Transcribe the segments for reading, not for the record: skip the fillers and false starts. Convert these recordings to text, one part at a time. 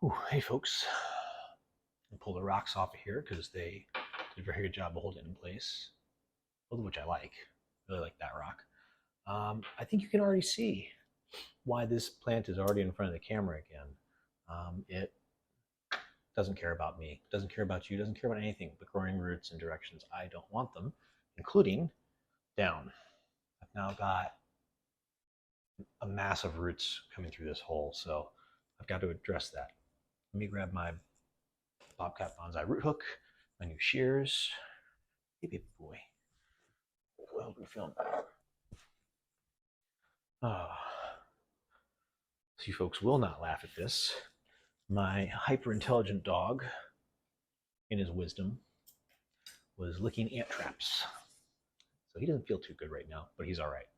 Ooh, hey folks, I'll pull the rocks off of here because they did a very good job of holding it in place, both of which I like. Really like that rock. I think you can already see why this plant is already in front of the camera again. It doesn't care about me, doesn't care about you, doesn't care about anything but growing roots in directions I don't want them, including down. I've now got a mass of roots coming through this hole, so I've got to address that. Let me grab my Bobcat Bonsai root hook, my new shears. Hey, baby boy. I hope you're feeling better. Oh. So you folks will not laugh at this. My hyper-intelligent dog, in his wisdom, was licking ant traps. So he doesn't feel too good right now, but he's all right.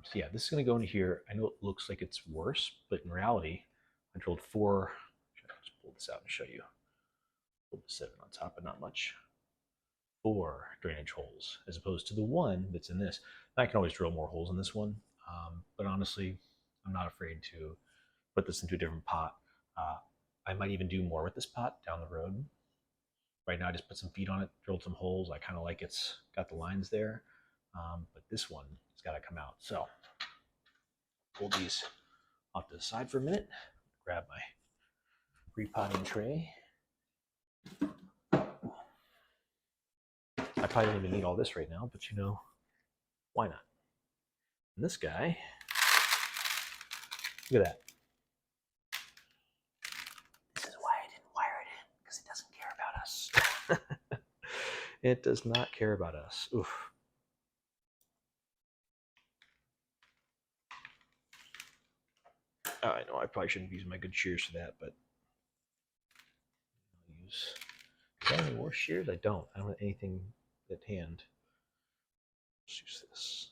So yeah, this is going to go into here. I know it looks like it's worse, but in reality, I drilled 4. I'll just pull this out and show you. Pull the 7 on top, but not much. 4 drainage holes, as opposed to the 1 that's in this. And I can always drill more holes in this one, but honestly, I'm not afraid to put this into a different pot. I might even do more with this pot down the road. Right now I just put some feet on it, drilled some holes. I kind of like it's got the lines there, but this one has got to come out. So pull these off to the side for a minute, grab my repotting tray. I probably don't even need all this right now, but you know, why not? And this guy, look at that. This is why I didn't wire it in, because it doesn't care about us. It does not care about us. Oof. Oh, I know I probably shouldn't use my good shears for that, but I'll use. Do I have any more shears? I don't. I don't have anything at hand. Let's use this.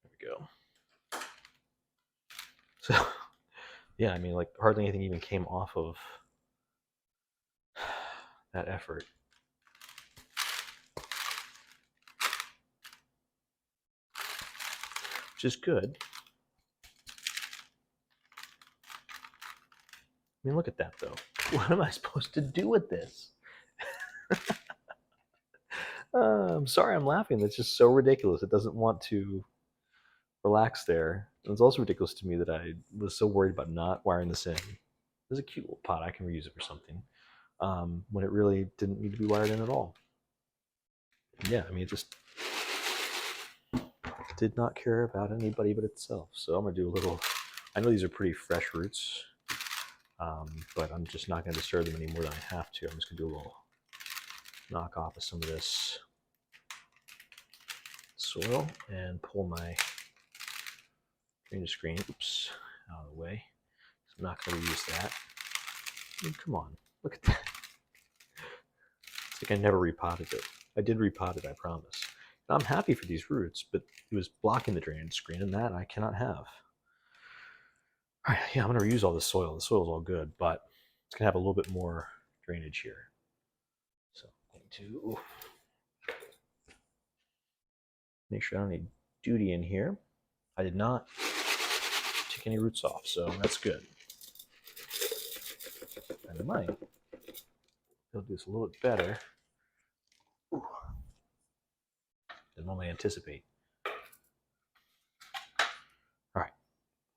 There we go. So, yeah, I mean, like hardly anything even came off of that effort. Which is good. I mean, look at that, though. What am I supposed to do with this? I'm sorry I'm laughing. That's just so ridiculous. It doesn't want to relax there. And it's also ridiculous to me that I was so worried about not wiring this in. This is a cute little pot. I can reuse it for something. When it really didn't need to be wired in at all. Yeah, I mean, it just did not care about anybody but itself. So I'm going to do a little... I know these are pretty fresh roots, but I'm just not going to disturb them any more than I have to. I'm just going to do a little knock off of some of this soil and pull my drainage screen, oops, out of the way. I'm not going to reuse that. I mean, come on, look at that. It's like I never repotted it. I did repot it, I promise. And I'm happy for these roots, but it was blocking the drainage screen, and that I cannot have. All right, yeah, I'm going to reuse all the soil. The soil's all good, but it's going to have a little bit more drainage here. So I'm going to make sure I don't need duty in here. I did not take any roots off, so that's good. And I might do this a little bit better than normally anticipate. All right,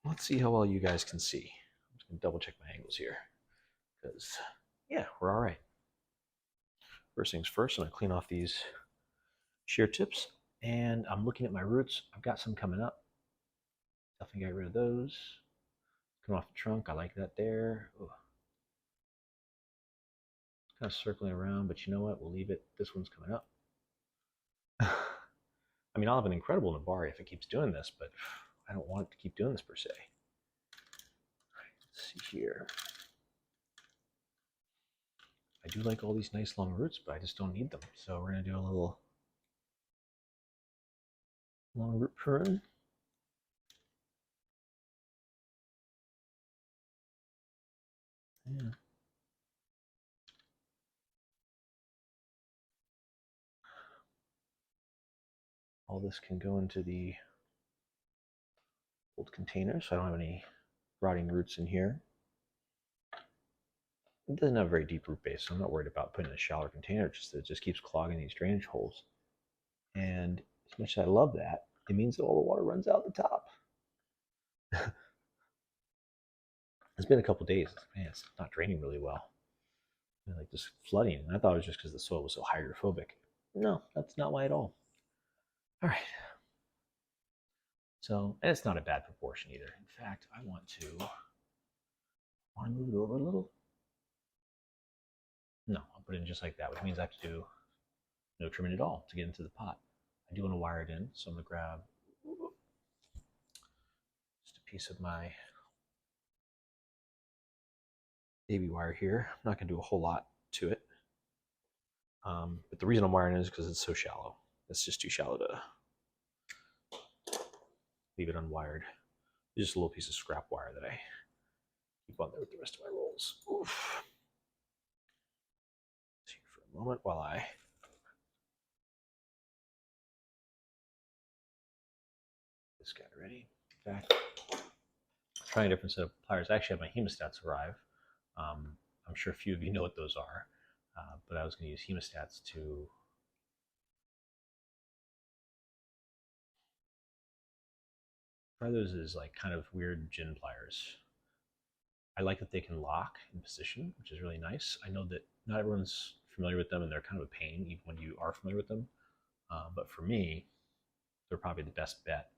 let's see how well you guys can see. I'm just going to double check my angles here, because, yeah, we're all right. First things first, I'm going to clean off these shear tips, and I'm looking at my roots. I've got some coming up. Definitely get rid of those. Come off the trunk. I like that there. Ooh. It's kind of circling around, but you know what? We'll leave it. This one's coming up. I mean, I'll have an incredible Nabari if it keeps doing this, but I don't want it to keep doing this per se. All right, let's see here. I do like all these nice long roots, but I just don't need them. So we're going to do a little long root prune. Yeah. All this can go into the old container, so I don't have any rotting roots in here. It doesn't have a very deep root base, so I'm not worried about putting it in a shallower container. It's just that it just keeps clogging these drainage holes. And as much as I love that, it means that all the water runs out the top. It's been a couple days. Man, it's not draining really well. Like just flooding. And I thought it was just because the soil was so hydrophobic. No, that's not why at all. All right. So, and it's not a bad proportion either. In fact, I want to move it over a little. No, I'll put it in just like that, which means I have to do no trimming at all to get into the pot. I do want to wire it in, so I'm going to grab just a piece of my baby wire here. I'm not going to do a whole lot to it. But the reason I'm wiring it is because it's so shallow. It's just too shallow to leave it unwired. It's just a little piece of scrap wire that I keep on there with the rest of my rolls. Oof. See for a moment while I this guy ready. In fact, I'm trying a different set of pliers. I actually had my hemostats arrive. I'm sure a few of you know what those are, but I was going to use hemostats to try those as like kind of weird gin pliers. I like that they can lock in position, which is really nice. I know that not everyone's familiar with them and they're kind of a pain even when you are familiar with them. But for me, they're probably the best bet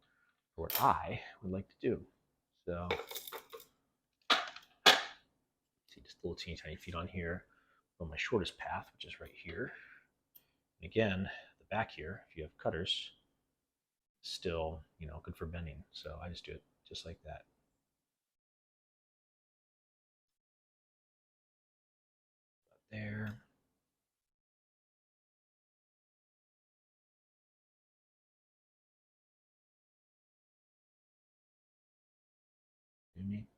for what I would like to do. So, see just little teeny tiny feet on here. On my shortest path, which is right here. And again, the back here, if you have cutters, still, good for bending. So I just do it just like that. About there. Me.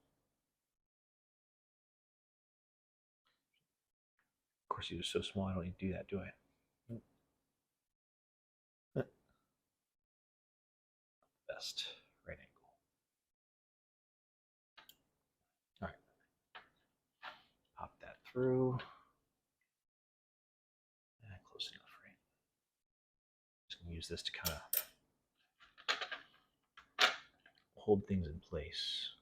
Of course, he was so small, I don't need to do that, do I? Best right angle. All right. Pop that through. Close enough, right? Just going to use this to kind of hold things in place.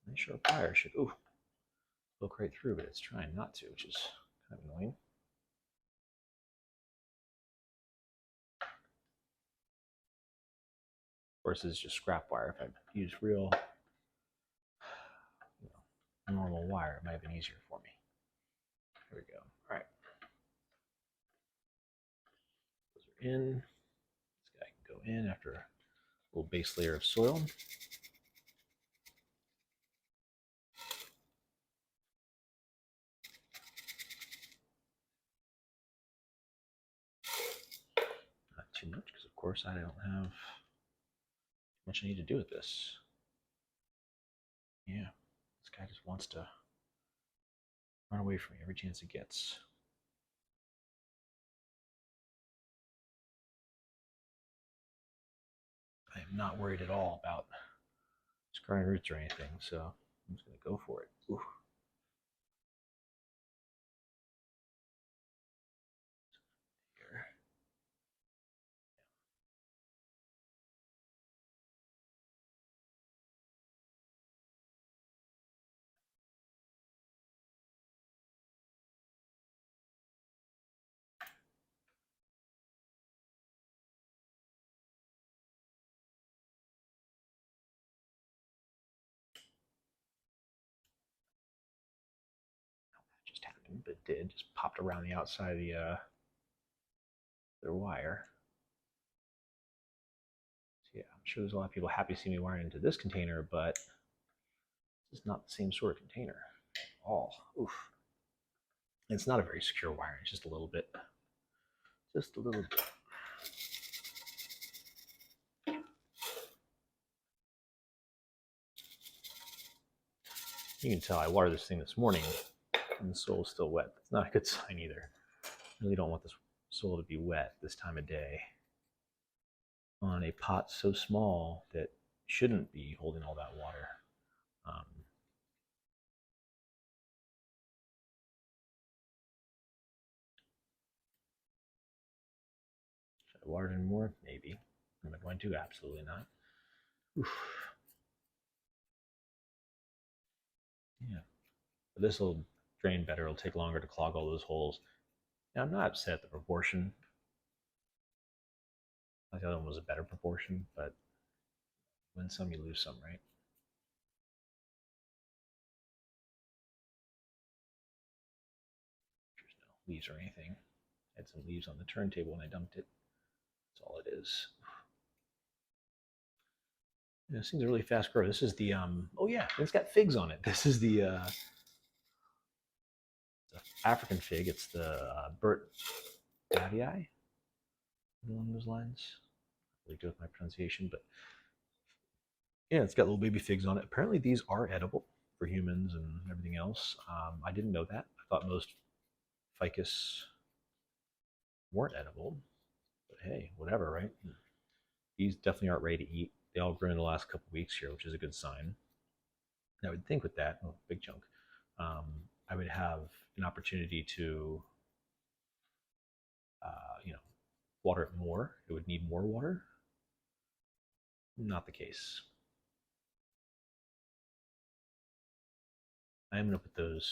Nice sharp plier should look right through, but it's trying not to, which is kind of annoying. Of course, this is just scrap wire. If I used real normal wire, it might have been easier for me. Here we go. All right. Those are in. This guy can go in after a little base layer of soil. Not too much, because of course I don't have much I need to do with this. Yeah, this guy just wants to run away from me every chance he gets. I am not worried at all about scarring roots or anything, so I'm just going to go for it. Ooh. Here. Just happened, but it did. Just popped around the outside of their wire. So yeah, I'm sure there's a lot of people happy to see me wiring into this container, but this is not the same sort of container at all. Oof. It's not a very secure wiring, it's just a little bit. Just a little bit. You can tell I watered this thing this morning and the soil is still wet. It's not a good sign either. I really don't want this soil to be wet this time of day on a pot so small that shouldn't be holding all that water. Should I water it in more? Maybe. Am I going to? Absolutely not. Oof. Yeah. But this will drain better. It'll take longer to clog all those holes. Now, I'm not upset at the proportion. Like the other one was a better proportion, but win some, you lose some, right? There's no leaves or anything. I had some leaves on the turntable when I dumped it. That's all it is. Yeah, this thing's a really fast grower. This is the oh yeah, it's got figs on it. This is the African fig. It's the Burt Davii, along those lines. Really good with my pronunciation, but yeah, it's got little baby figs on it. Apparently, these are edible for humans and everything else. I didn't know that. I thought most ficus weren't edible, but hey, whatever, right? These definitely aren't ready to eat. They all grew in the last couple weeks here, which is a good sign. I would think with that, oh, big chunk, I would have an opportunity to, water it more. It would need more water. Not the case. I'm going to put those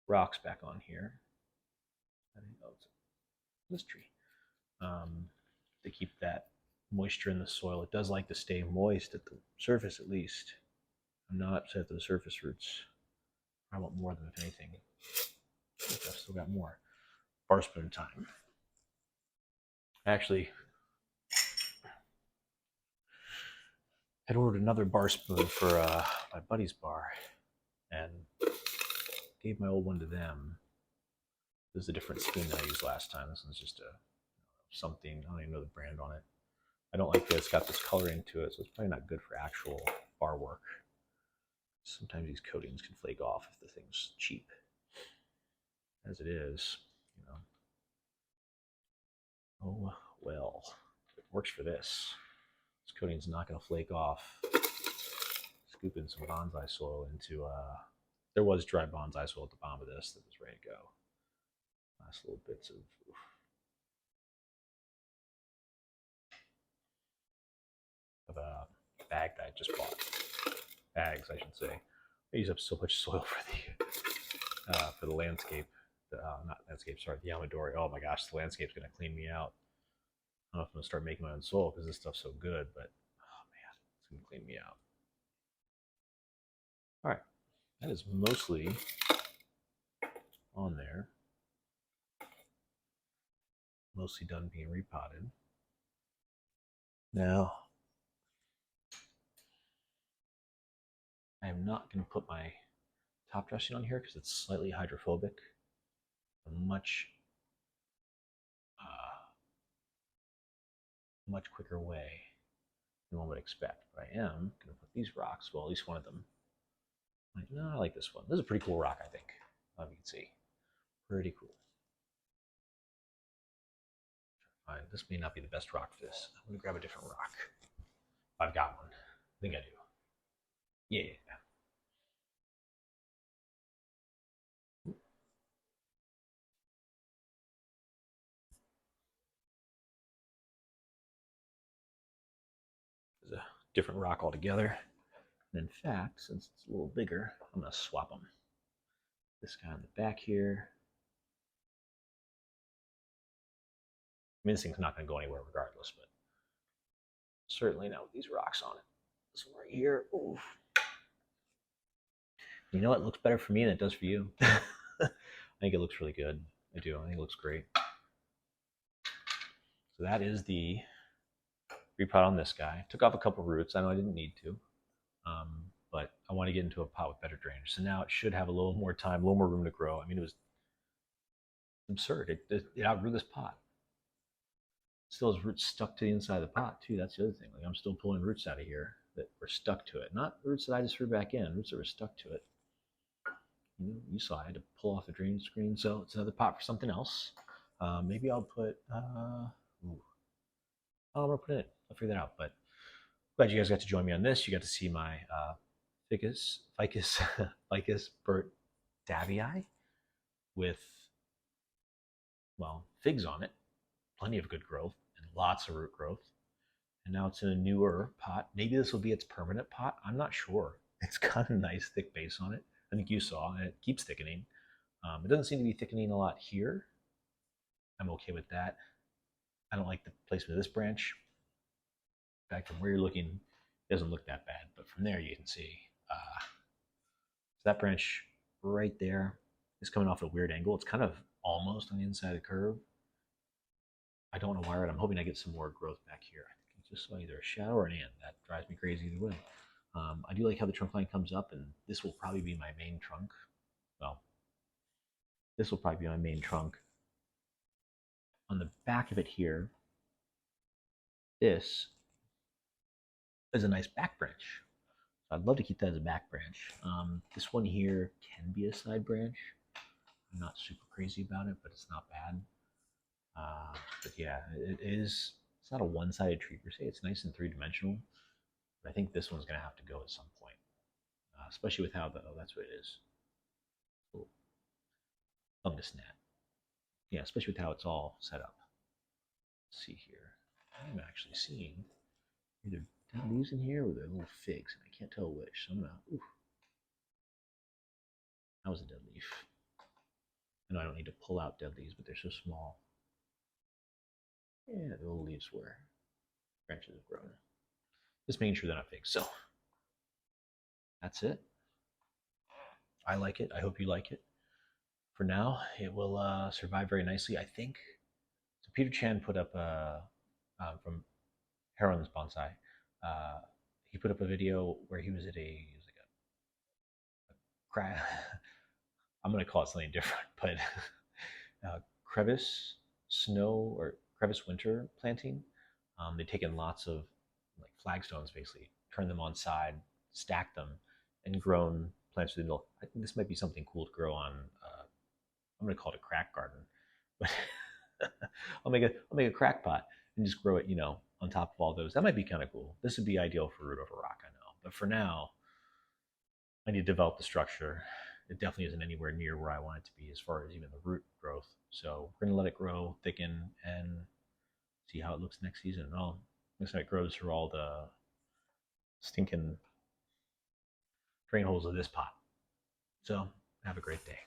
rocks back on here. I think it's this tree, to keep that moisture in the soil. It does like to stay moist at the surface, at least. I'm not upset at the surface roots. I want more than if anything. I've still got more. Bar spoon time. Actually, had ordered another bar spoon for my buddy's bar, and gave my old one to them. This is a different spoon than I used last time. This one's just a something. I don't even know the brand on it. I don't like that it's got this coloring to it, so it's probably not good for actual bar work. Sometimes these coatings can flake off if the thing's cheap. As it is, oh well. It works for this. This coating's not going to flake off. Scooping some bonsai soil into, there was dry bonsai soil at the bottom of this that was ready to go. Last little bits of, a bag that I just bought. Bags, I should say. I use up so much soil for the landscape. Not landscape, sorry, the Yamadori. Oh my gosh, the landscape's going to clean me out. I don't know if I'm going to start making my own soil because this stuff's so good, but oh man, it's going to clean me out. All right, that is mostly on there. Mostly done being repotted. Now, I am not going to put my top dressing on here because it's slightly hydrophobic. A much quicker way than one would expect. But I am going to put these rocks, well, at least one of them. No, I like this one. This is a pretty cool rock, I think. You can see. Pretty cool. Fine. This may not be the best rock for this. I'm going to grab a different rock. I've got one. I think I do. Yeah. There's a different rock altogether. And in fact, since it's a little bigger, I'm going to swap them. This guy on the back here. I mean, this thing's not going to go anywhere regardless, but certainly not with these rocks on it. This one right here, oof. You know, it looks better for me than it does for you. I think it looks really good. I do. I think it looks great. So that is the repot on this guy. Took off a couple roots. I know I didn't need to, but I want to get into a pot with better drainage. So now it should have a little more time, a little more room to grow. I mean, it was absurd. It outgrew this pot. Still has roots stuck to the inside of the pot too. That's the other thing. Like I'm still pulling roots out of here that were stuck to it. Not roots that I just threw back in. Roots that were stuck to it. You saw I had to pull off the drainage screen. So it's another pot for something else. Maybe I'll put. I'm gonna put it in. I'll figure that out. But glad you guys got to join me on this. You got to see my Ficus Burt Davii with, well, figs on it, plenty of good growth and lots of root growth. And now it's in a newer pot. Maybe this will be its permanent pot. I'm not sure. It's got a nice thick base on it. I think you saw, and it keeps thickening. It doesn't seem to be thickening a lot here. I'm okay with that. I don't like the placement of this branch. In fact, from where you're looking, it doesn't look that bad, but from there you can see. So that branch right there is coming off at a weird angle. It's kind of almost on the inside of the curve. I don't want to wire it. I'm hoping I get some more growth back here. I think I just saw either a shadow or an ant. That drives me crazy either way. I do like how the trunk line comes up, and this will probably be my main trunk. Well, this will probably be my main trunk. On the back of it here, this is a nice back branch. So I'd love to keep that as a back branch. This one here can be a side branch. I'm not super crazy about it, but it's not bad. But yeah, it is. It's not a one-sided tree per se. It's nice and three-dimensional. But I think this one's gonna have to go at some point, especially with how the that's what it is. Cool. Fungus gnat. Yeah, especially with how it's all set up. Let's see here. I'm actually seeing either dead leaves in here or they're little figs, and I can't tell which. So I'm gonna. Oof. That was a dead leaf. I know I don't need to pull out dead leaves, but they're so small. Yeah, the little leaves where branches have grown. Just making sure they're not figs. So that's it. I like it. I hope you like it. For now, it will survive very nicely, I think. So Peter Chan put up from Heron's Bonsai. He put up a video where he was at a crab. I'm gonna call it something different, but crevice snow or crevice winter planting. They've taken lots of like flagstones, basically, turned them on side, stacked them, and grown plants through the middle. I think this might be something cool to grow on. I'm gonna call it a crack garden, but I'll make a crack pot and just grow it, on top of all those. That might be kind of cool. This would be ideal for root over rock, I know. But for now, I need to develop the structure. It definitely isn't anywhere near where I want it to be as far as even the root growth. So we're gonna let it grow, thicken, and see how it looks next season. Well, next time it grows through all the stinking drain holes of this pot. So have a great day.